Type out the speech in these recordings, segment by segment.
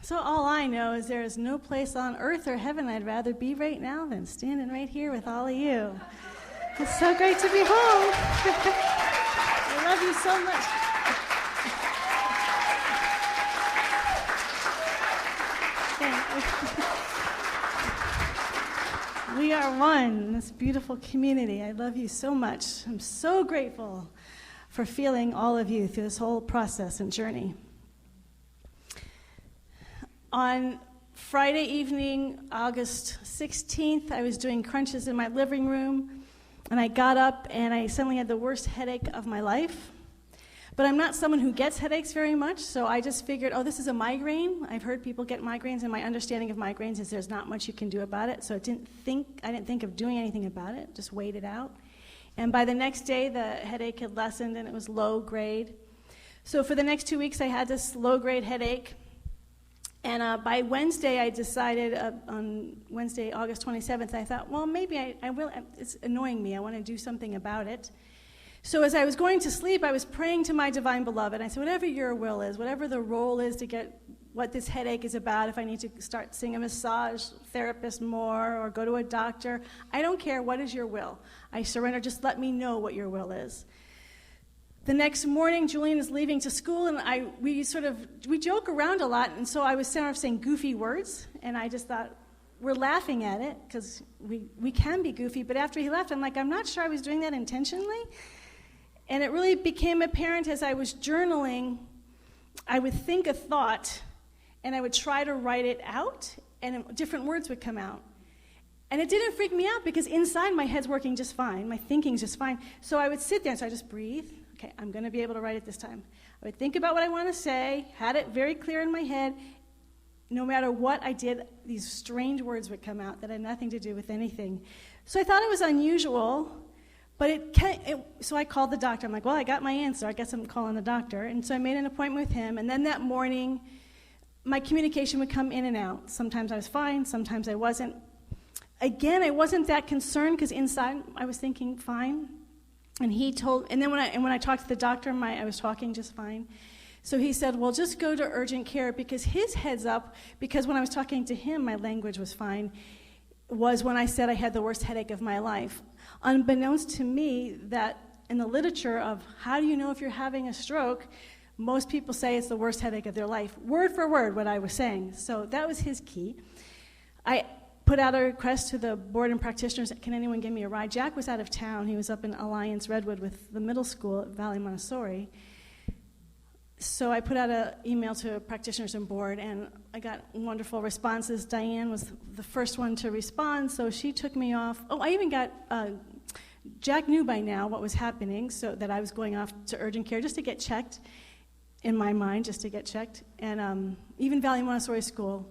So all I know is there is no place on earth or heaven I'd rather be right now than standing right here with all of you. It's so great to be home. I love you so much. We are one in this beautiful community. I love you so much. I'm so grateful for feeling all of you through this whole process and journey. On Friday evening, August 16th, I was doing crunches in my living room, and I got up and I suddenly had the worst headache of my life. But I'm not someone who gets headaches very much, so I just figured, oh, this is a migraine. I've heard people get migraines, and my understanding of migraines is there's not much you can do about it, so I didn't think of doing anything about it, just wait it out. And by the next day, the headache had lessened, and it was low grade. So for the next 2 weeks, I had this low-grade headache. And by Wednesday, I decided, on Wednesday, August 27th, I thought, well, maybe I will. It's annoying me. I want to do something about it. So as I was going to sleep, I was praying to my divine beloved. I said, whatever your will is, whatever the role is to get what this headache is about, if I need to start seeing a massage therapist more or go to a doctor, I don't care. What is your will? I surrender. Just let me know what your will is. The next morning, Julian is leaving to school, and we joke around a lot, and so I was sort of saying goofy words, and I just thought, we're laughing at it, because we can be goofy, but after he left, I'm like, I'm not sure I was doing that intentionally, and it really became apparent as I was journaling, I would think a thought, and I would try to write it out, and different words would come out. And it didn't freak me out, because inside my head's working just fine, my thinking's just fine, so I would sit there, so I just breathe. Okay, I'm going to be able to write it this time. I would think about what I want to say, had it very clear in my head. No matter what I did, these strange words would come out that had nothing to do with anything. So I thought it was unusual, but so I called the doctor. I'm like, well, I got my answer. I guess I'm calling the doctor. And so I made an appointment with him. And then that morning, my communication would come in and out. Sometimes I was fine, sometimes I wasn't. Again, I wasn't that concerned because inside I was thinking fine. And then when I talked to the doctor, I was talking just fine. So he said, well, just go to urgent care, because his head's up, because when I was talking to him, my language was fine, was when I said I had the worst headache of my life. Unbeknownst to me, that in the literature of how do you know if you're having a stroke, most people say it's the worst headache of their life, word for word what I was saying. So that was his key. I put out a request to the board and practitioners, can anyone give me a ride? Jack was out of town. He was up in Alliance Redwood with the middle school at Valley Montessori. So I put out an email to practitioners and board, and I got wonderful responses. Diane was the first one to respond, so she took me off. Oh, I even got, Jack knew by now what was happening, so that I was going off to urgent care just to get checked, in my mind, just to get checked. And even Valley Montessori School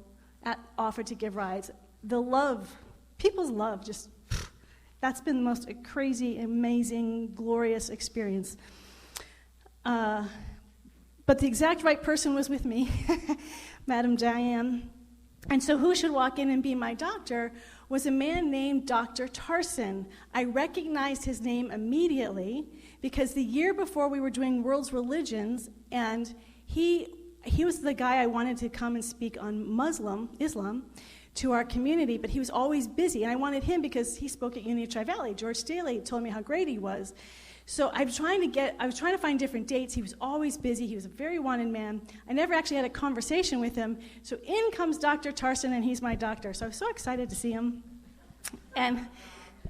offered to give rides. The love, people's love, just, that's been the most crazy, amazing, glorious experience. But the exact right person was with me, Madam Diane. And so who should walk in and be my doctor was a man named Dr. Tarson. I recognized his name immediately because the year before we were doing World's Religions, and he was the guy I wanted to come and speak on Islam, to our community, but he was always busy, and I wanted him because he spoke at Unity Tri-Valley. George Staley told me how great he was. So I was trying to find different dates. He was always busy. He was a very wanted man. I never actually had a conversation with him. So in comes Dr. Tarson, and he's my doctor. So I was so excited to see him. And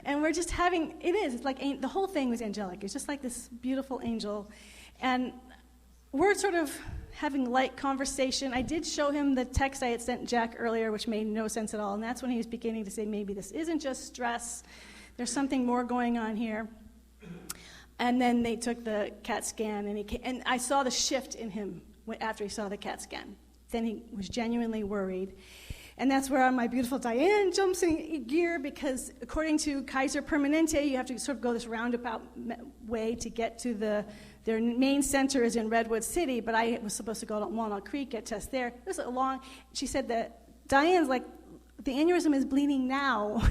we're just it's like, the whole thing was angelic. It's just like this beautiful angel. And we're sort of having light conversation. I did show him the text I had sent Jack earlier, which made no sense at all, and that's when he was beginning to say, maybe this isn't just stress. There's something more going on here. And then they took the CAT scan, and I saw the shift in him after he saw the CAT scan. Then he was genuinely worried. And that's where my beautiful Diane jumps in gear, because according to Kaiser Permanente, you have to sort of go this roundabout way to get to their main center is in Redwood City, but I was supposed to go to Walnut Creek, get tests there. It was she said that Diane's like, the aneurysm is bleeding now.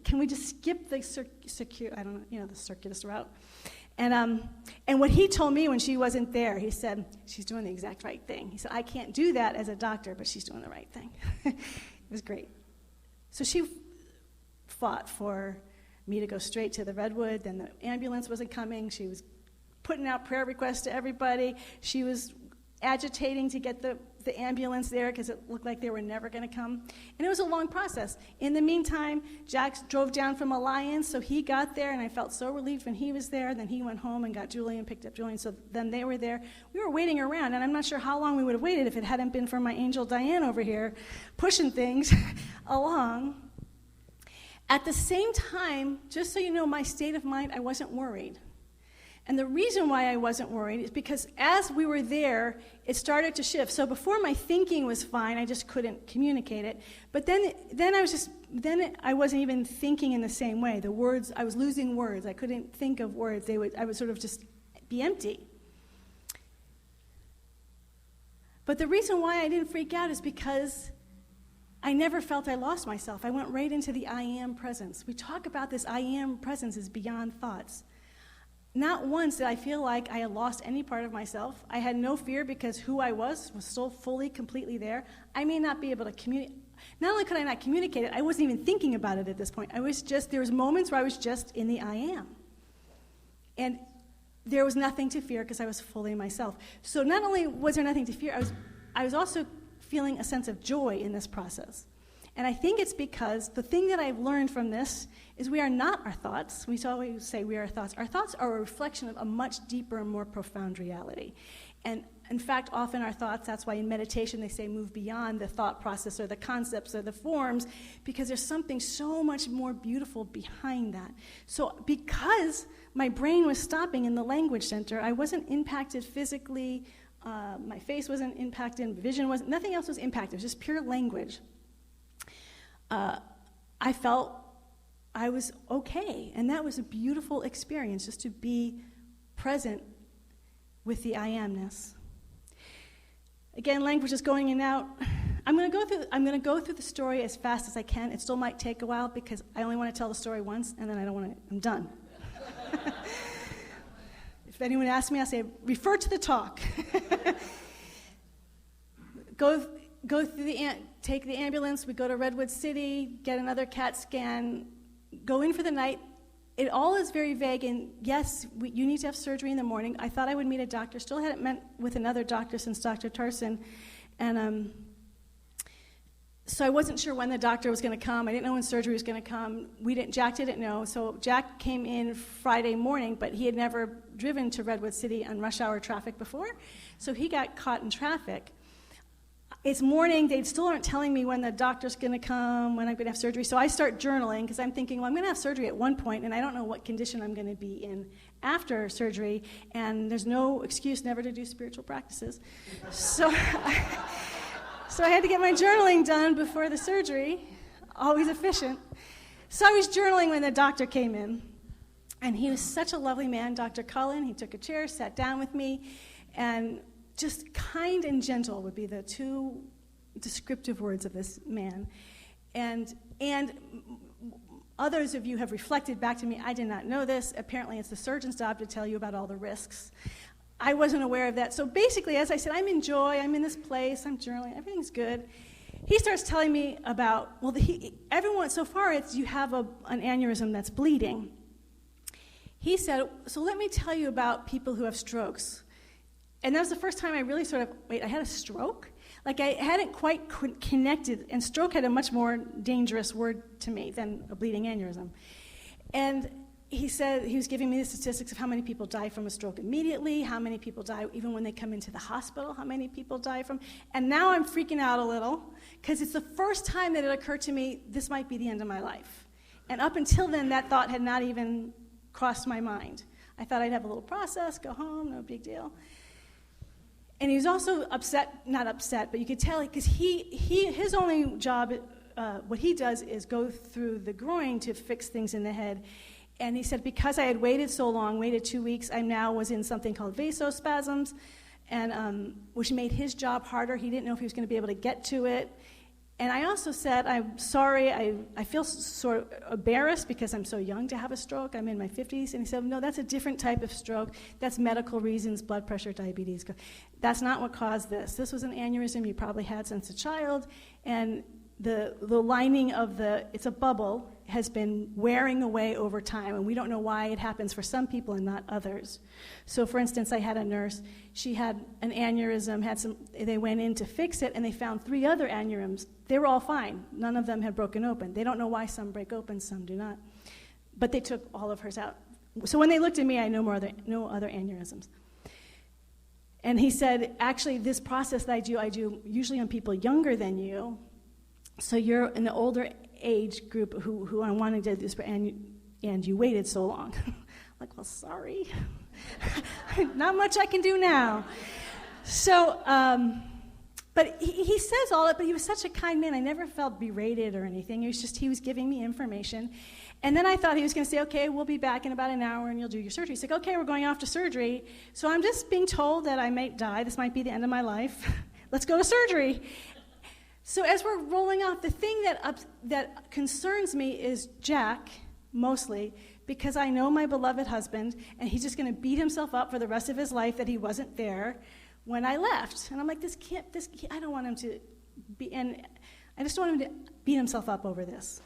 Can we just skip the the circuitous route? And what he told me when she wasn't there, he said, she's doing the exact right thing. He said, I can't do that as a doctor, but she's doing the right thing. It was great. So she fought for me to go straight to the Redwood. Then the ambulance wasn't coming. She was putting out prayer requests to everybody. She was agitating to get the ambulance there because it looked like they were never going to come. And it was a long process. In the meantime, Jack drove down from Alliance, so he got there, and I felt so relieved when he was there. Then he went home and got Julie picked up Julie, so then they were there. We were waiting around, and I'm not sure how long we would have waited if it hadn't been for my angel Diane over here pushing things along. At the same time, just so you know my state of mind, I wasn't worried. And the reason why I wasn't worried is because as we were there, it started to shift. So before my thinking was fine, I just couldn't communicate it. But then I wasn't even thinking in the same way. The words, I was losing words. I couldn't think of words. I would sort of just be empty. But the reason why I didn't freak out is because I never felt I lost myself. I went right into the I am presence. We talk about this I am presence is beyond thoughts. Not once did I feel like I had lost any part of myself. I had no fear because who I was still fully, completely there. I may not be able to communicate. Not only could I not communicate it, I wasn't even thinking about it at this point. There was moments where I was just in the I am. And there was nothing to fear because I was fully myself. So not only was there nothing to fear, I was also feeling a sense of joy in this process. And I think it's because the thing that I've learned from this is we are not our thoughts. We always say we are our thoughts. Our thoughts are a reflection of a much deeper and more profound reality. And in fact, often our thoughts, that's why in meditation they say move beyond the thought process or the concepts or the forms, because there's something so much more beautiful behind that. So because my brain was stopping in the language center, I wasn't impacted physically, my face wasn't impacted, vision wasn't, nothing else was impacted. It was just pure language. I felt I was okay, and that was a beautiful experience, just to be present with the I amness. Again, language is going in and out. I'm going to go through the story as fast as I can. It still might take a while because I only want to tell the story once, and then I'm done. If anyone asks me, I'll say, refer to the talk. Take the ambulance, we go to Redwood City, get another CAT scan, go in for the night. It all is very vague, and yes, you need to have surgery in the morning. I thought I would meet a doctor, still hadn't met with another doctor since Dr. Tarson, and so I wasn't sure when the doctor was going to come. I didn't know when surgery was going to come. Jack didn't know, so Jack came in Friday morning, but he had never driven to Redwood City on rush hour traffic before, so he got caught in traffic. It's morning, they still aren't telling me when the doctor's going to come, when I'm going to have surgery. So I start journaling because I'm thinking, well, I'm going to have surgery at one point, and I don't know what condition I'm going to be in after surgery, and there's no excuse never to do spiritual practices. So I had to get my journaling done before the surgery, always efficient. So I was journaling when the doctor came in, and he was such a lovely man, Dr. Cullen. He took a chair, sat down with me, and just kind and gentle would be the two descriptive words of this man. And others of you have reflected back to me, I did not know this. Apparently it's the surgeon's job to tell you about all the risks. I wasn't aware of that. So basically, as I said, I'm in joy, I'm in this place, I'm journaling, everything's good. He starts telling me about, everyone, so far it's you have an aneurysm that's bleeding. He said, so let me tell you about people who have strokes. And that was the first time I really I had a stroke? Like I hadn't quite connected, and stroke had a much more dangerous word to me than a bleeding aneurysm. And he said, he was giving me the statistics of how many people die from a stroke immediately, how many people die even when they come into the hospital, how many people die from, and now I'm freaking out a little, because it's the first time that it occurred to me, this might be the end of my life. And up until then, that thought had not even crossed my mind. I thought I'd have a little process, go home, no big deal. And he was also not upset, but you could tell, because his only job, what he does is go through the groin to fix things in the head. And he said, because I had waited so long, waited 2 weeks, I now was in something called vasospasms, and which made his job harder. He didn't know if he was going to be able to get to it. And I also said, I'm sorry, I feel sort of embarrassed because I'm so young to have a stroke. I'm in my 50s. And he said, no, that's a different type of stroke. That's medical reasons, blood pressure, diabetes. That's not what caused this. This was an aneurysm you probably had since a child. And the lining of it's a bubble, has been wearing away over time, and we don't know why it happens for some people and not others. So, for instance, I had a nurse. She had an aneurysm. They went in to fix it, and they found 3 other aneurysms. They were all fine. None of them had broken open. They don't know why some break open, some do not. But they took all of hers out. So when they looked at me, I had no other aneurysms. And he said, actually, this process that I do usually on people younger than you. So you're in the older age group who I wanted to do this, and you waited so long. Like, well, sorry. Not much I can do now. So, but he says all that, but he was such a kind man. I never felt berated or anything. It was just he was giving me information. And then I thought he was going to say, okay, we'll be back in about an hour and you'll do your surgery. He's like, okay, we're going off to surgery. So I'm just being told that I might die. This might be the end of my life. Let's go to surgery. So as we're rolling off, the thing that concerns me is Jack, mostly, because I know my beloved husband, and he's just going to beat himself up for the rest of his life that he wasn't there when I left. And I'm like, I don't want him to be, and I just don't want him to beat himself up over this.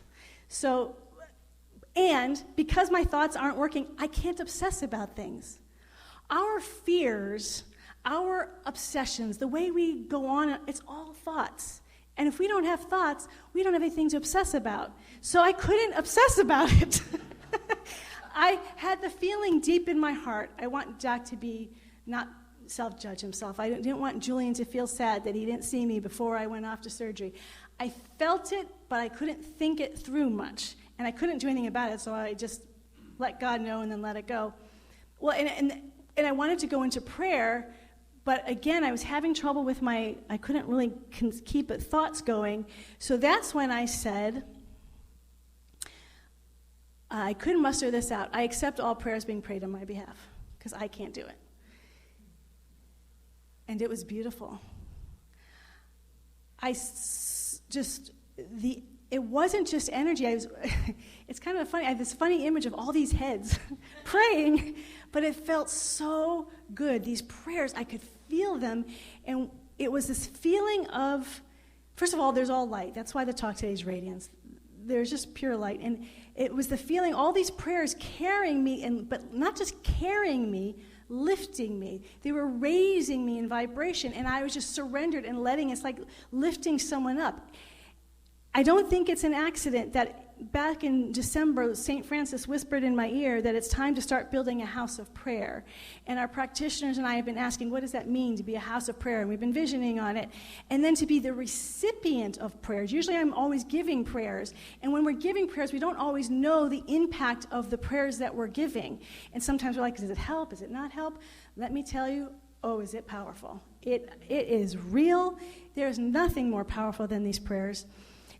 So, and because my thoughts aren't working, I can't obsess about things. Our fears, our obsessions, the way we go on, it's all thoughts. And if we don't have thoughts, we don't have anything to obsess about. So I couldn't obsess about it. I had the feeling deep in my heart, I want Jack to be not self-judge himself. I didn't want Julian to feel sad that he didn't see me before I went off to surgery. I felt it, but I couldn't think it through much. And I couldn't do anything about it, so I just let God know and then let it go. Well, and I wanted to go into prayer, but again, I was having trouble with I couldn't really keep thoughts going. So that's when I said, I couldn't muster this out. I accept all prayers being prayed on my behalf, because I can't do it. And it was beautiful. It wasn't just energy. It's kind of funny. I have this funny image of all these heads praying, but it felt so good. These prayers, I could feel them, and it was this feeling of, first of all, there's all light. That's why the talk today is Radiance. There's just pure light, and it was the feeling, all these prayers carrying me, but not just carrying me, lifting me. They were raising me in vibration, and I was just surrendered and it's like lifting someone up. I don't think it's an accident that back in December, St. Francis whispered in my ear that it's time to start building a house of prayer. And our practitioners and I have been asking, what does that mean to be a house of prayer? And we've been visioning on it. And then to be the recipient of prayers. Usually I'm always giving prayers. And when we're giving prayers, we don't always know the impact of the prayers that we're giving. And sometimes we're like, does it help? Does it not help? Let me tell you, oh, is it powerful? It is real. There's nothing more powerful than these prayers.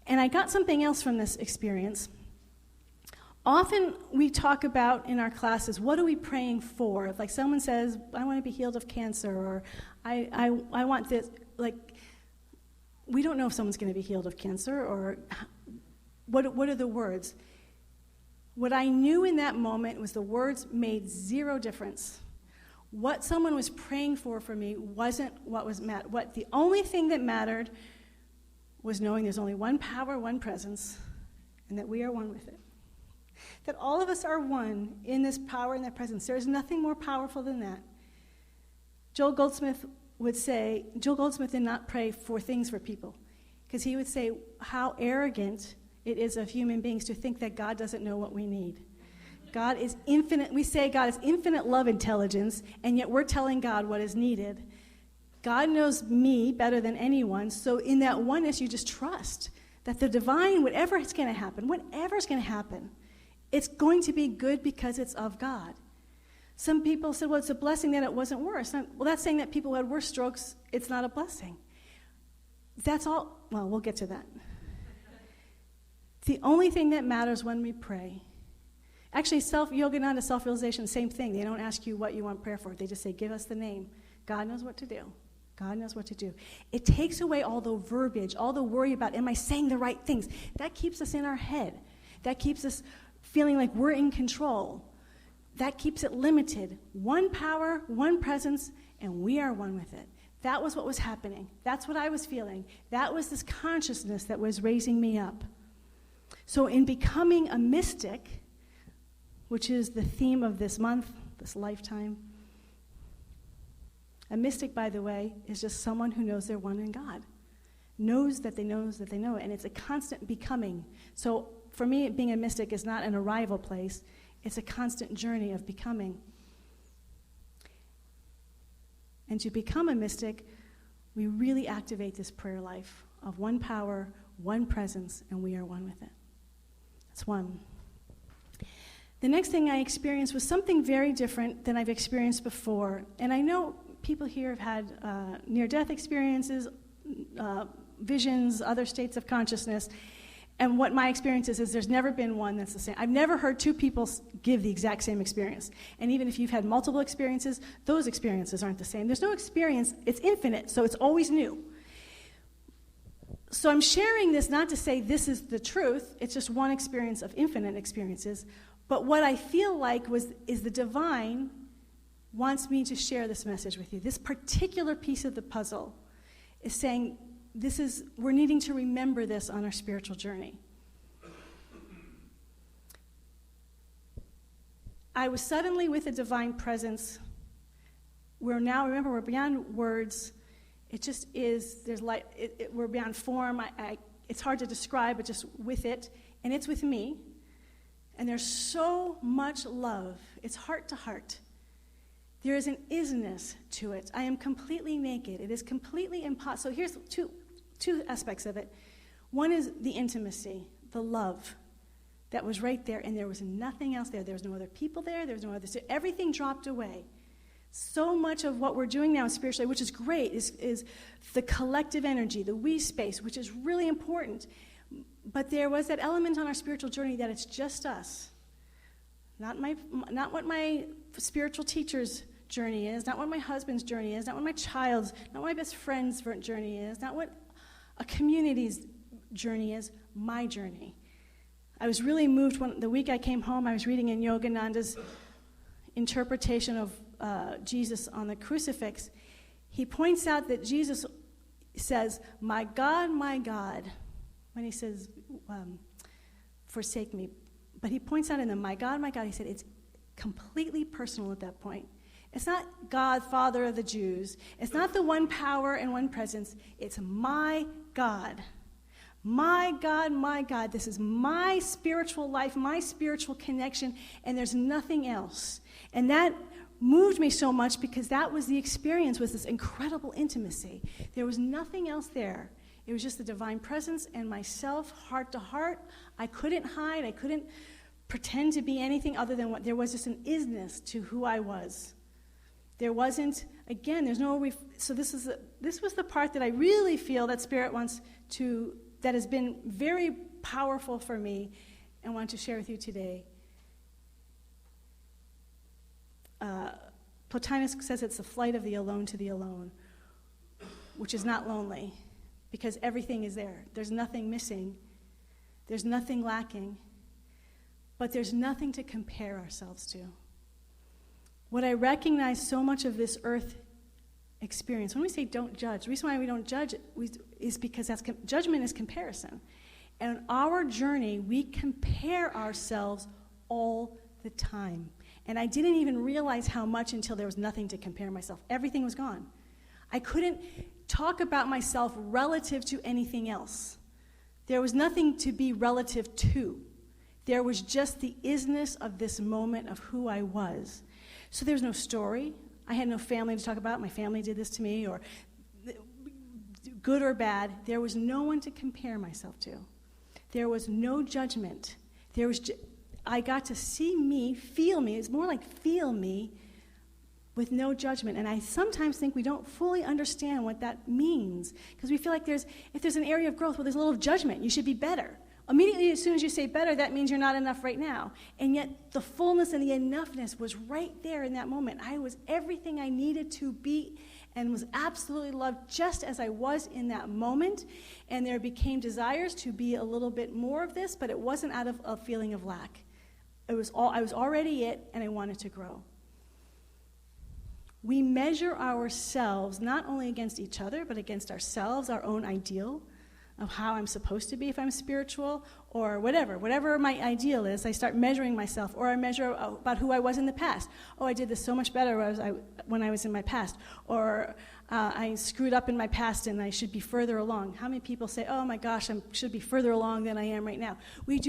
And I got something else from this experience. Often we talk about in our classes, what are we praying for? If like someone says, I want to be healed of cancer, or I want this, like, we don't know if someone's going to be healed of cancer, or what are the words? What I knew in that moment was the words made zero difference. What someone was praying for me wasn't the only thing that mattered was knowing there's only one power, one presence, and that we are one with it. That all of us are one in this power and that presence. There's nothing more powerful than that. Joel Goldsmith did not pray for things for people, because he would say how arrogant it is of human beings to think that God doesn't know what we need. God is infinite. We say God is infinite love intelligence, and yet we're telling God what is needed. God knows me better than anyone, so in that oneness, you just trust that the divine, whatever's going to happen, it's going to be good because it's of God. Some people said, well, it's a blessing that it wasn't worse. Well, that's saying that people who had worse strokes, it's not a blessing. That's all. Well, we'll get to that. The only thing that matters when we pray, actually, Yogananda, self-realization, same thing. They don't ask you what you want prayer for. They just say, give us the name. God knows what to do. God knows what to do. It takes away all the verbiage, all the worry about, am I saying the right things? That keeps us in our head. That keeps us feeling like we're in control. That keeps it limited. One power, one presence, and we are one with it. That was what was happening. That's what I was feeling. That was this consciousness that was raising me up. So in becoming a mystic, which is the theme of this month, this lifetime, a mystic, by the way, is just someone who knows they're one in God. Knows that they know it, and it's a constant becoming. So for me, being a mystic is not an arrival place. It's a constant journey of becoming. And to become a mystic, we really activate this prayer life of one power, one presence, and we are one with it. That's one. The next thing I experienced was something very different than I've experienced before. And I know people here have had near-death experiences, visions, other states of consciousness. And what my experience is there's never been one that's the same. I've never heard two people give the exact same experience. And even if you've had multiple experiences, those experiences aren't the same. There's no experience. It's infinite, so it's always new. So I'm sharing this not to say this is the truth. It's just one experience of infinite experiences. But what I feel like is the divine wants me to share this message with you. This particular piece of the puzzle is saying, we're needing to remember this on our spiritual journey. I was suddenly with a divine presence where now, remember, we're beyond words. It just is, there's light, we're beyond form. It's hard to describe, but just with it, and it's with me. And there's so much love. It's heart to heart. There is an isness to it. I am completely naked. It is completely impossible. So here's two aspects of it. One is the intimacy, the love that was right there, and there was nothing else there. There was no other people there. There was no other. So everything dropped away. So much of what we're doing now spiritually, which is great, is the collective energy, the we space, which is really important. But there was that element on our spiritual journey that it's just us. Not what my spiritual teacher's journey is, not what my husband's journey is, not what my child's, not what my best friend's journey is, not what a community's journey is, my journey. I was really moved when the week I came home, I was reading in Yogananda's interpretation of Jesus on the crucifix. He points out that Jesus says, my God, when he says, forsake me. But he points out in the my God, he said it's completely personal at that point. It's not God, Father of the Jews. It's not the one power and one presence. It's my God. My God, my God. This is my spiritual life, my spiritual connection, and there's nothing else. And that moved me so much because that was the experience, was this incredible intimacy. There was nothing else there. It was just the divine presence and myself, heart to heart. I couldn't hide. I couldn't pretend to be anything other than what there was, just an isness to who I was. There wasn't, again, there's no, so this was the part that I really feel that Spirit wants to, that has been very powerful for me and want to share with you today. Plotinus says it's the flight of the alone to the alone, which is not lonely, because everything is there. There's nothing missing. There's nothing lacking. But there's nothing to compare ourselves to. What I recognize so much of this earth experience, when we say don't judge, the reason why we don't judge is because judgment is comparison. And on our journey, we compare ourselves all the time. And I didn't even realize how much until there was nothing to compare myself. Everything was gone. I couldn't talk about myself relative to anything else. There was nothing to be relative to. There was just the isness of this moment of who I was. So there was no story. I had no family to talk about. My family did this to me, or good or bad. There was no one to compare myself to. There was no judgment. I got to see me, feel me. It's more like feel me with no judgment. And I sometimes think we don't fully understand what that means, because we feel like if there's an area of growth, well, there's a little judgment. You should be better. Immediately, as soon as you say better, that means you're not enough right now. And yet, the fullness and the enoughness was right there in that moment. I was everything I needed to be and was absolutely loved just as I was in that moment. And there became desires to be a little bit more of this, but it wasn't out of a feeling of lack. I was already it, and I wanted to grow. We measure ourselves not only against each other, but against ourselves, our own ideal of how I'm supposed to be if I'm spiritual, or whatever my ideal is. I start measuring myself, or I measure about who I was in the past. Oh, I did this so much better when I was in my past, or I screwed up in my past and I should be further along. How many people say, oh my gosh, I should be further along than I am right now? We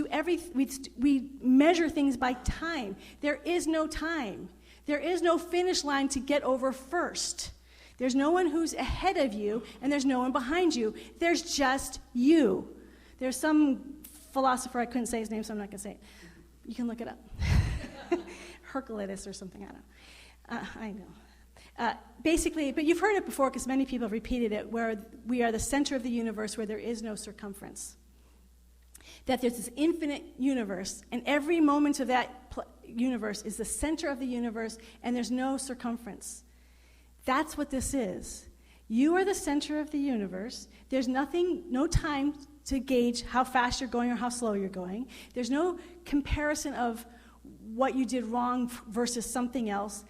measure things by time. There is no time. There is no finish line to get over first. There's no one who's ahead of you, and there's no one behind you. There's just you. There's some philosopher, I couldn't say his name, so I'm not going to say it. You can look it up. Herculitus or something, I don't know. I know. Basically, but you've heard it before because many people have repeated it, where we are the center of the universe where there is no circumference. That there's this infinite universe, and every moment of that universe is the center of the universe, and there's no circumference. That's what this is. You are the center of the universe. There's no time to gauge how fast you're going or how slow you're going. There's no comparison of what you did wrong versus something else.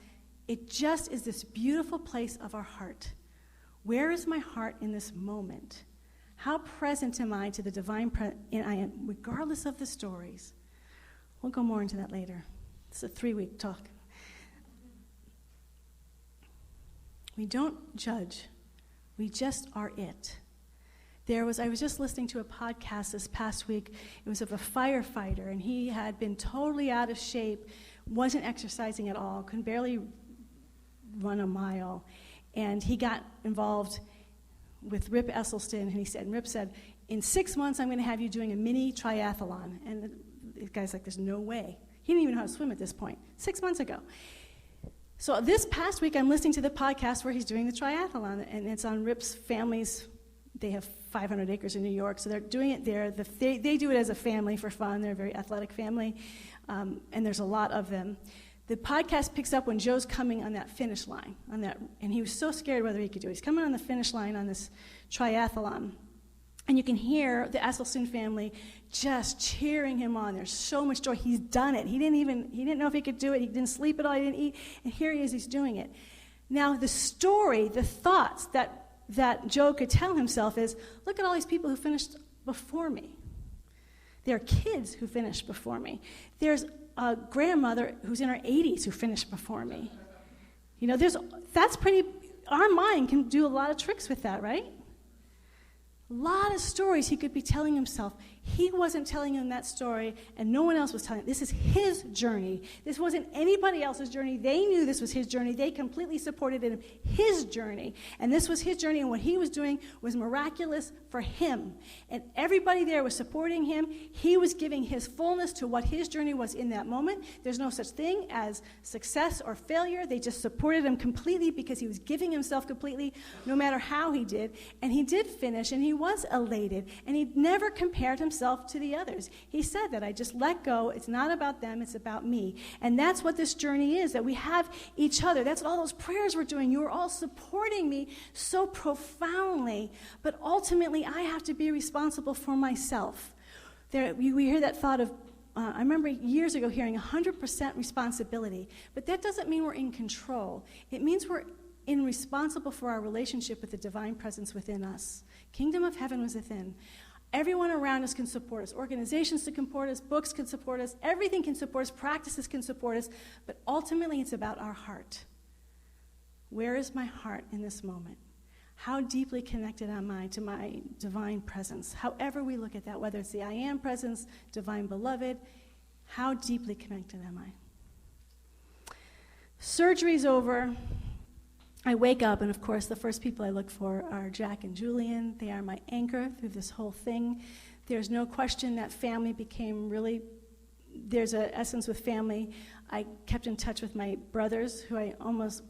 It just is this beautiful place of our heart. Where is my heart in this moment? How present am I to the divine I am, regardless of the stories? We'll go more into that later. It's a 3-week talk. We don't judge. We just are it. I was just listening to a podcast this past week. It was of a firefighter, and he had been totally out of shape, wasn't exercising at all, could barely run a mile. And he got involved with Rip Esselstyn, and Rip said, in 6 months, I'm going to have you doing a mini triathlon. And the guy's like, there's no way. He didn't even know how to swim at this point, 6 months ago. So this past week, I'm listening to the podcast where he's doing the triathlon, and it's on Rip's family's. They have 500 acres in New York, so they're doing it there. They do it as a family for fun. They're a very athletic family, and there's a lot of them. The podcast picks up when Joe's coming on that finish line, and he was so scared whether he could do it. He's coming on the finish line on this triathlon, and you can hear the Esselstyn family just cheering him on. There's so much joy. He's done it. He didn't know if he could do it. He didn't sleep at all. He didn't eat. And here he is. He's doing it. Now, the story, the thoughts that Joe could tell himself is, look at all these people who finished before me. There are kids who finished before me. There's a grandmother who's in her 80s who finished before me. Our mind can do a lot of tricks with that, right? A lot of stories he could be telling himself. He wasn't telling him that story, and no one else was telling him. This is his journey. This wasn't anybody else's journey. They knew this was his journey. They completely supported him, his journey. And this was his journey, and what he was doing was miraculous for him. And everybody there was supporting him. He was giving his fullness to what his journey was in that moment. There's no such thing as success or failure. They just supported him completely because he was giving himself completely, no matter how he did. And he did finish, and he was elated, and he never compared himself to the others. He said that I just let go. It's not about them, it's about me. And that's what this journey is, that we have each other. That's what all those prayers we're doing. You are all supporting me so profoundly, but ultimately I have to be responsible for myself. We hear that thought of, I remember years ago hearing 100% responsibility, but that doesn't mean we're in control. It means we're responsible for our relationship with the divine presence within us. Kingdom of heaven was within. Everyone around us can support us. Organizations can support us. Books can support us. Everything can support us. Practices can support us. But ultimately, it's about our heart. Where is my heart in this moment? How deeply connected am I to my divine presence? However we look at that, whether it's the I am presence, divine beloved, how deeply connected am I? Surgery's over. I wake up, and of course, the first people I look for are Jack and Julian. They are my anchor through this whole thing. There's no question that family became really, there's an essence with family. I kept in touch with my brothers, who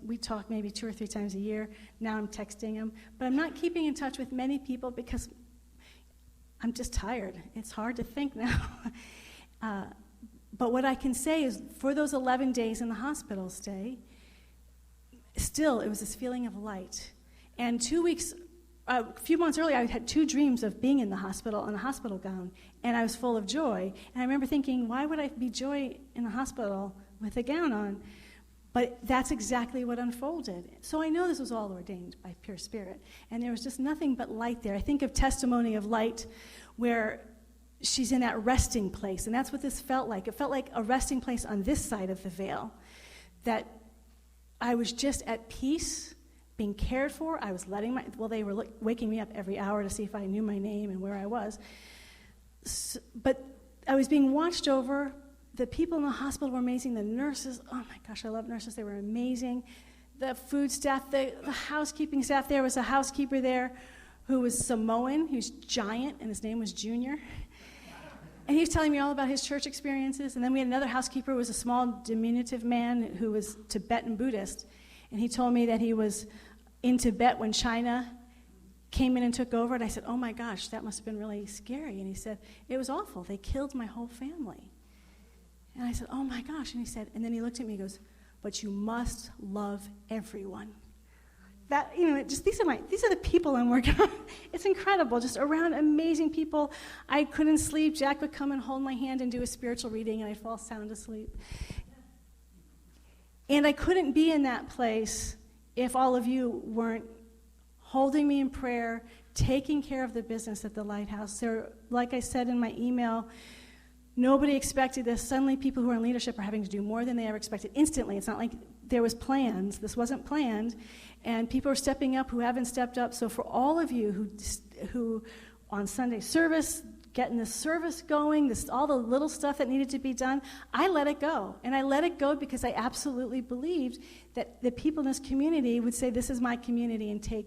we talk maybe 2 or 3 times a year. Now I'm texting them. But I'm not keeping in touch with many people because I'm just tired. It's hard to think now. But what I can say is, for those 11 days in the hospital stay, still, it was this feeling of light. And a few months earlier, I had 2 dreams of being in the hospital in a hospital gown, and I was full of joy. And I remember thinking, why would I be joy in a hospital with a gown on? But that's exactly what unfolded. So I know this was all ordained by pure spirit. And there was just nothing but light there. I think of Testimony of Light, where she's in that resting place. And that's what this felt like. It felt like a resting place on this side of the veil. That I was just at peace, being cared for. I was they were waking me up every hour to see if I knew my name and where I was. But I was being watched over. The people in the hospital were amazing. The nurses, oh my gosh, I love nurses. They were amazing. The food staff, the housekeeping staff, there was a housekeeper there who was Samoan. He was giant, and his name was Junior. And he was telling me all about his church experiences. And then we had another housekeeper who was a small, diminutive man who was Tibetan Buddhist. And he told me that he was in Tibet when China came in and took over. And I said, oh my gosh, that must have been really scary. And he said, it was awful. They killed my whole family. And I said, oh my gosh. And he said, and then he looked at me and goes, but you must love everyone. That, these are the people I'm working on. It's incredible, just around amazing people. I couldn't sleep. Jack would come and hold my hand and do a spiritual reading, and I'd fall sound asleep. And I couldn't be in that place if all of you weren't holding me in prayer, taking care of the business at the Lighthouse. Like I said in my email, nobody expected this. Suddenly people who are in leadership are having to do more than they ever expected instantly. It's not like there was plans. This wasn't planned. And people are stepping up who haven't stepped up. So for all of you who on Sunday service, getting the service going, all the little stuff that needed to be done, I let it go. And I let it go because I absolutely believed that the people in this community would say, this is my community, and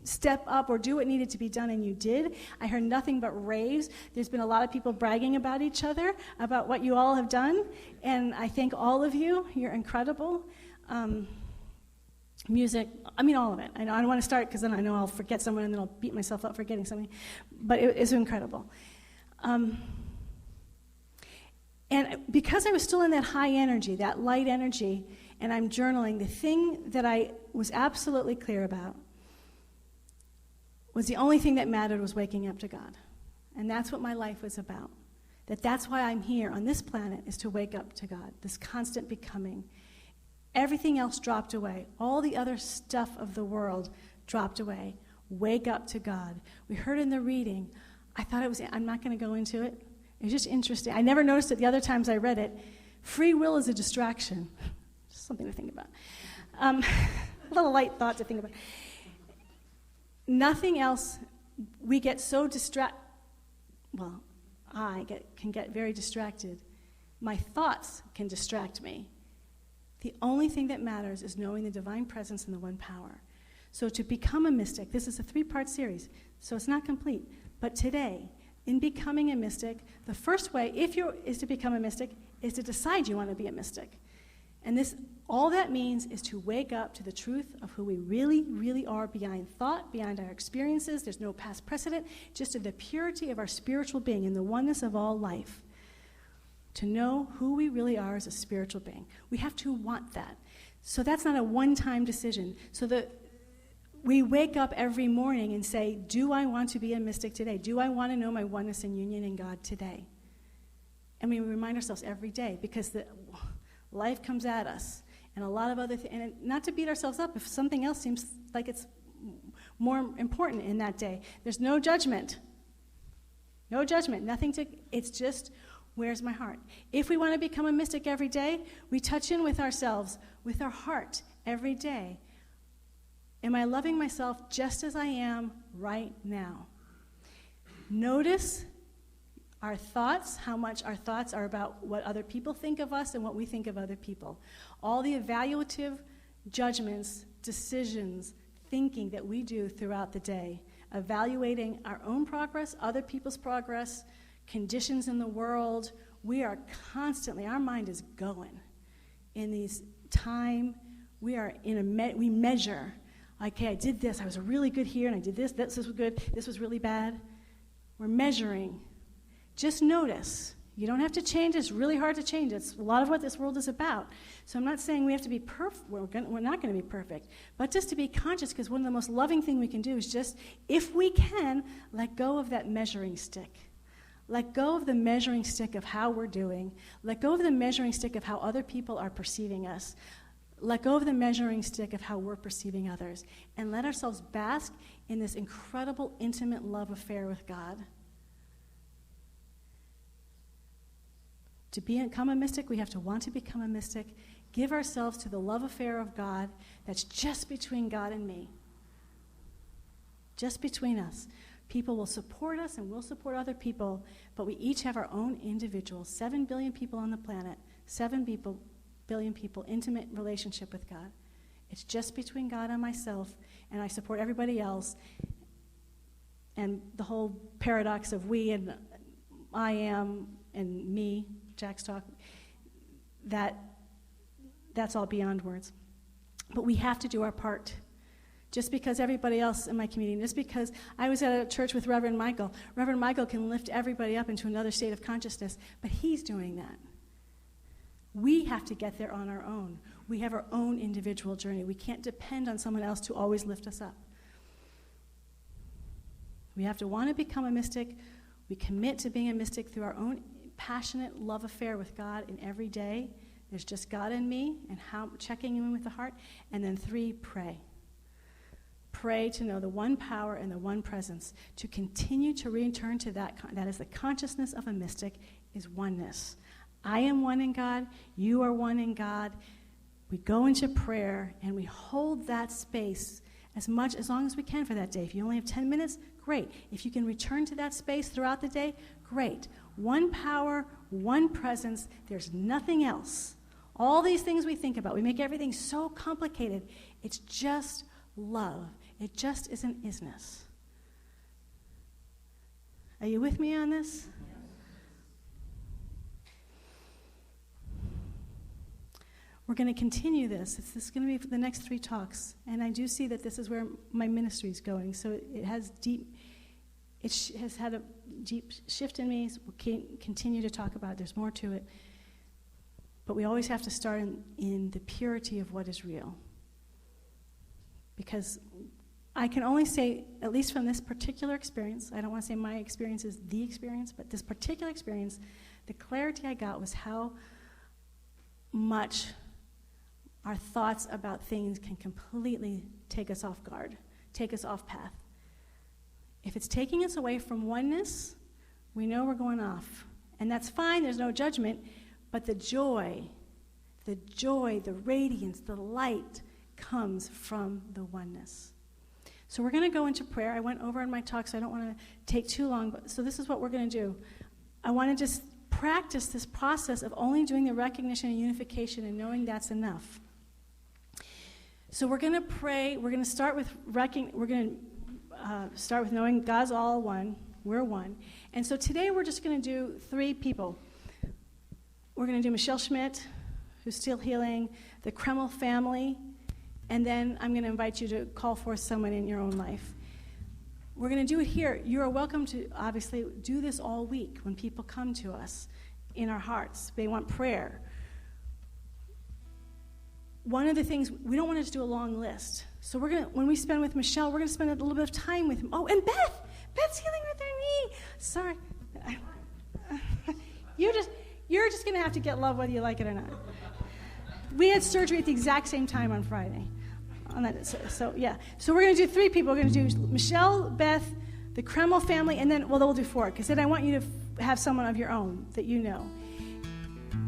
step up or do what needed to be done, and you did. I heard nothing but raves. There's been a lot of people bragging about each other, about what you all have done, and I thank all of you. You're incredible. Music, all of it. I don't want to start because then I know I'll forget someone and then I'll beat myself up for getting something, but it's incredible. And because I was still in that high energy, that light energy, and I'm journaling, the thing that I was absolutely clear about was the only thing that mattered was waking up to God. And that's what my life was about. That's why I'm here on this planet, is to wake up to God, this constant becoming. Everything else dropped away. All the other stuff of the world dropped away. Wake up to God. We heard in the reading, I'm not going to go into it. It was just interesting. I never noticed it the other times I read it. Free will is a distraction. Just something to think about. A little light thought to think about. Nothing else, we get so can get very distracted. My thoughts can distract me. The only thing that matters is knowing the divine presence and the one power. So to become a mystic, this is a 3-part series, so it's not complete. But today, in becoming a mystic, the first way, is to become a mystic, is to decide you want to be a mystic. And all that means is to wake up to the truth of who we really, really are behind thought, behind our experiences. There's no past precedent, just in the purity of our spiritual being and the oneness of all life. To know who we really are as a spiritual being. We have to want that. So that's not a one-time decision. So we wake up every morning and say, do I want to be a mystic today? Do I want to know my oneness and union in God today? And we remind ourselves every day, because life comes at us. And a lot of other things, and not to beat ourselves up if something else seems like it's more important in that day. There's no judgment. No judgment. It's just, where's my heart? If we want to become a mystic every day, we touch in with ourselves, with our heart every day. Am I loving myself just as I am right now? Notice our thoughts, how much our thoughts are about what other people think of us and what we think of other people. All the evaluative judgments, decisions, thinking that we do throughout the day, evaluating our own progress, other people's progress, conditions in the world. We are constantly, our mind is going. In these time, we measure. Okay, I did this, I was really good here, and I did this was good, this was really bad. We're measuring. Just notice You don't have to change. It's really hard to change. It's a lot of what this world is about. So I'm not saying we have to be perfect. We're not going to be perfect. But just to be conscious, because one of the most loving things we can do is just, if we can, let go of that measuring stick. Let go of the measuring stick of how we're doing. Let go of the measuring stick of how other people are perceiving us. Let go of the measuring stick of how we're perceiving others. And let ourselves bask in this incredible, intimate love affair with God. To become a mystic, we have to want to become a mystic. Give ourselves to the love affair of God that's just between God and me. Just between us. People will support us and we'll support other people, but we each have our own individual, 7 billion people on the planet, 7 billion people, intimate relationship with God. It's just between God and myself, and I support everybody else. And the whole paradox of we and I am and me, Jack's talk, that's all beyond words. But we have to do our part. Just because everybody else in my community, just because I was at a church with Reverend Michael can lift everybody up into another state of consciousness, but he's doing that. We have to get there on our own. We have our own individual journey. We can't depend on someone else to always lift us up. We have to want to become a mystic. We commit to being a mystic through our own passionate love affair with God in every day. There's just God and me, and how checking in with the heart. And then 3, pray. Pray to know the one power and the one presence. To continue to return to that is the consciousness of a mystic, is oneness. I am one in God, you are one in God. We go into prayer and we hold that space as long as we can for that day. If you only have 10 minutes, great. If you can return to that space throughout the day, great. One power, one presence, there's nothing else. All these things we think about, we make everything so complicated. It's just love. It just is an isness. Are you with me on this? We're going to continue this. This is going to be for the next 3 talks. And I do see that this is where my ministry is going. So it has had a deep shift in me. So we'll continue to talk about it. There's more to it. But we always have to start in the purity of what is real. Because I can only say, at least from this particular experience, I don't want to say my experience is the experience, but this particular experience, the clarity I got was how much our thoughts about things can completely take us off guard, take us off path. If it's taking us away from oneness, we know we're going off. And that's fine, there's no judgment, but the joy, the radiance, the light comes from the oneness. So we're going to go into prayer. I went over in my talk, so I don't want to take too long. So this is what we're going to do. I want to just practice this process of only doing the recognition and unification and knowing that's enough. So we're going to pray. We're going to start with knowing God's all one. We're one. And so today we're just going to do 3 people. We're going to do Michelle Schmidt, who's still healing, the Kreml family, and then I'm going to invite you to call forth someone in your own life. We're going to do it here. You are welcome to, obviously, do this all week when people come to us in our hearts. They want prayer. One of the things, we don't want to just do a long list. So when we spend with Michelle, we're going to spend a little bit of time with him. Oh, and Beth's healing with her knee. Sorry. You're just going to have to get love whether you like it or not. We had surgery at the exact same time on Friday. So we're going to do 3 people. We're going to do Michelle, Beth, the Kreml family, and then, we'll do 4, because then I want you to have someone of your own that you know.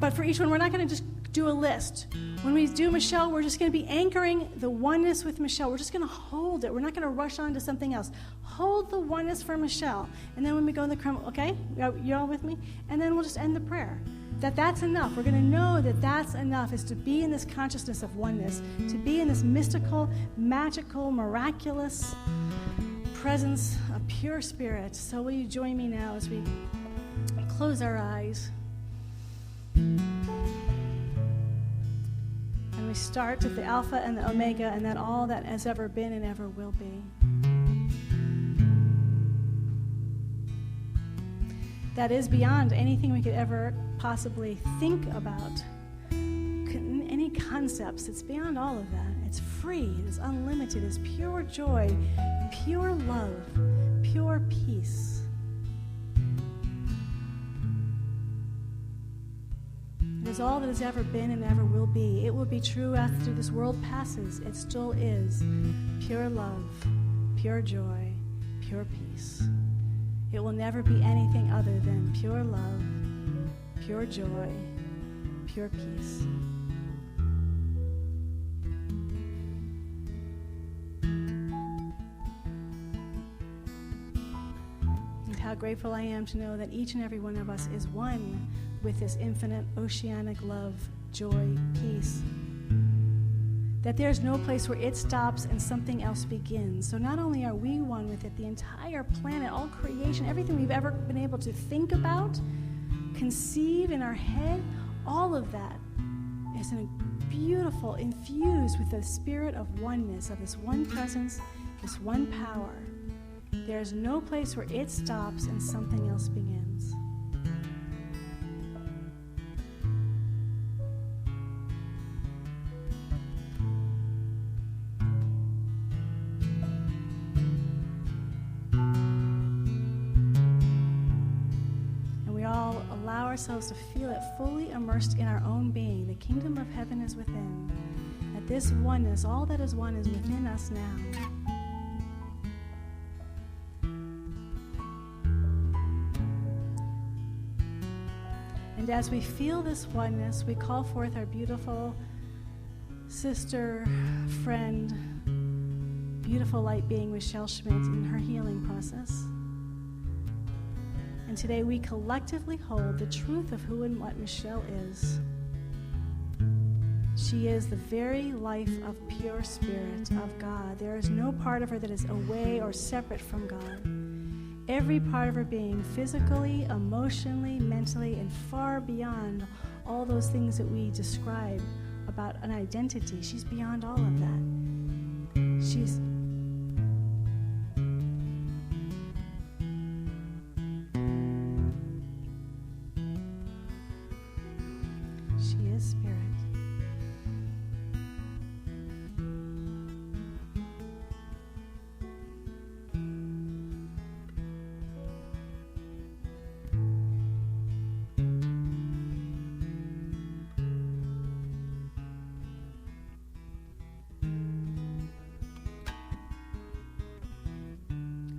But for each one, we're not going to just do a list. When we do Michelle, we're just going to be anchoring the oneness with Michelle. We're just going to hold it. We're not going to rush on to something else. Hold the oneness for Michelle. And then when we go in the Kreml, okay? You all with me? And then we'll just end the prayer. That's enough. We're going to know that that's enough, is to be in this consciousness of oneness, to be in this mystical, magical, miraculous presence of pure spirit. So will you join me now as we close our eyes? And we start with the Alpha and the Omega, and then all that has ever been and ever will be. that is beyond anything we could ever possibly think about. Any concepts, it's beyond all of that. It's free, it's unlimited, it's pure joy, pure love, pure peace. It is all that has ever been and ever will be. It will be true after this world passes. It still is pure love, pure joy, pure peace. It will never be anything other than pure love, pure joy, pure peace. And how grateful I am to know that each and every one of us is one with this infinite oceanic love, joy, peace. That there's no place where it stops and something else begins. So not only are we one with it, the entire planet, all creation, everything we've ever been able to think about, conceive in our head, all of that is beautiful, infused with the spirit of oneness, of this one presence, this one power. There's no place where it stops and something else begins. Ourselves to feel it fully immersed in our own being. The kingdom of heaven is within. That this oneness, all that is one, is within us now. And as we feel this oneness, we call forth our beautiful sister, friend, beautiful light being Michelle Schmidt in her healing process. And today we collectively hold the truth of who and what Michelle is. She is the very life of pure spirit of God. There is no part of her that is away or separate from God. Every part of her being, physically, emotionally, mentally, and far beyond all those things that we describe about an identity. She's beyond all of that. She is spirit.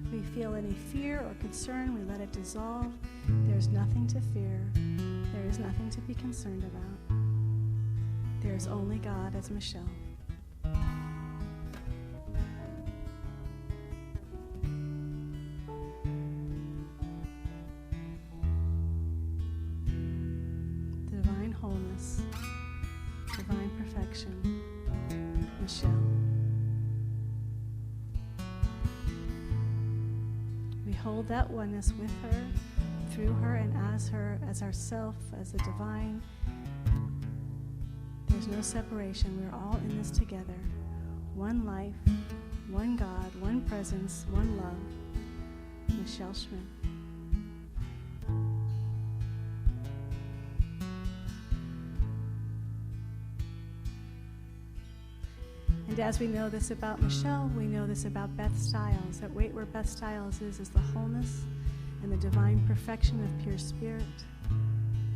If we feel any fear or concern, we let it dissolve. There's nothing to fear. There is nothing to be concerned about. There is only God as Michelle. Divine wholeness, divine perfection, Michelle. We hold that oneness with her, through her, and as ourself, as the divine. There's no separation. We're all in this together. One life, one God, one presence, one love. Michelle Schmidt. And as we know this about Michelle, we know this about Beth Stiles. That right where Beth Stiles is the wholeness and the divine perfection of pure spirit.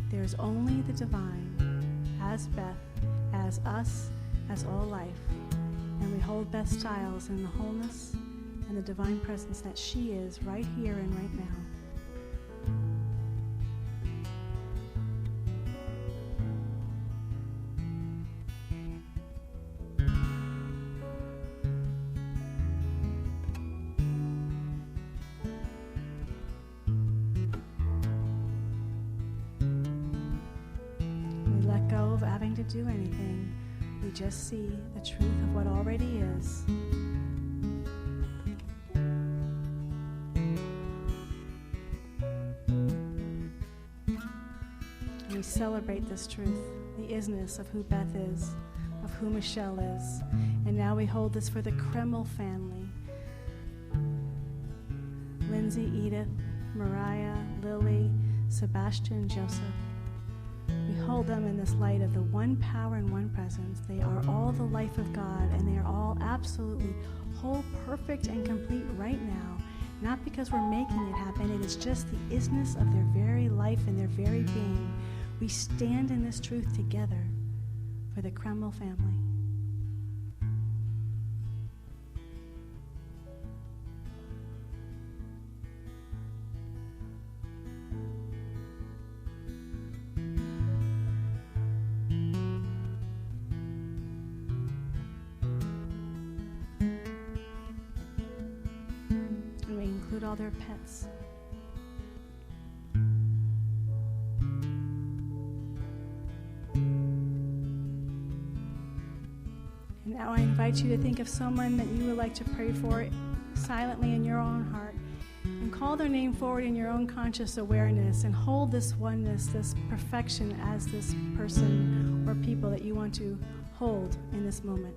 There's only the divine, as Beth, as us, as all life. And we hold Beth Stiles in the wholeness and the divine presence that she is right here and right now. To do anything, we just see the truth of what already is. We celebrate this truth, the isness of who Beth is, of who Michelle is. And now we hold this for the Kreml family. Lindsay, Edith, Mariah, Lily, Sebastian, Joseph. We hold them in this light of the one power and one presence. They are all the life of God, and they are all absolutely whole, perfect, and complete right now. Not because we're making it happen, it is just the isness of their very life and their very being. We stand in this truth together for the Kreml family. And we include all their pets. And now I invite you to think of someone that you would like to pray for silently in your own heart, and call their name forward in your own conscious awareness, and hold this oneness, this perfection as this person or people that you want to hold in this moment.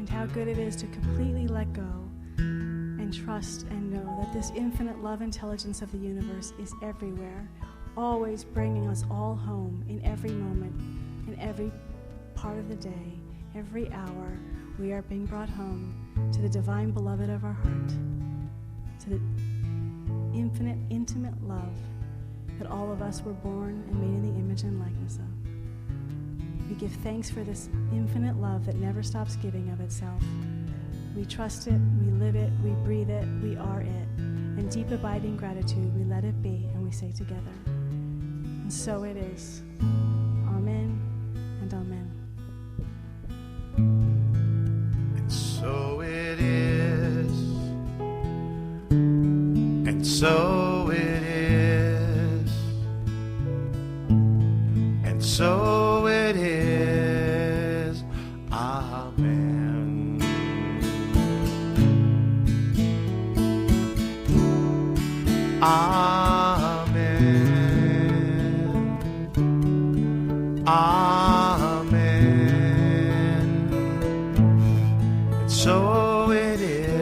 How good it is to completely let go and trust and know that this infinite love intelligence of the universe is everywhere, always bringing us all home in every moment, in every part of the day, every hour. We are being brought home to the divine beloved of our heart, to the infinite, intimate love that all of us were born and made in the image and likeness of. We give thanks for this infinite love that never stops giving of itself. We trust it, we live it, we breathe it, we are it. In deep abiding gratitude, we let it be, and we say together, and so it is. Amen and amen. And so it is, and so it is, and so it is. Amen. Amen. Amen. And so it is.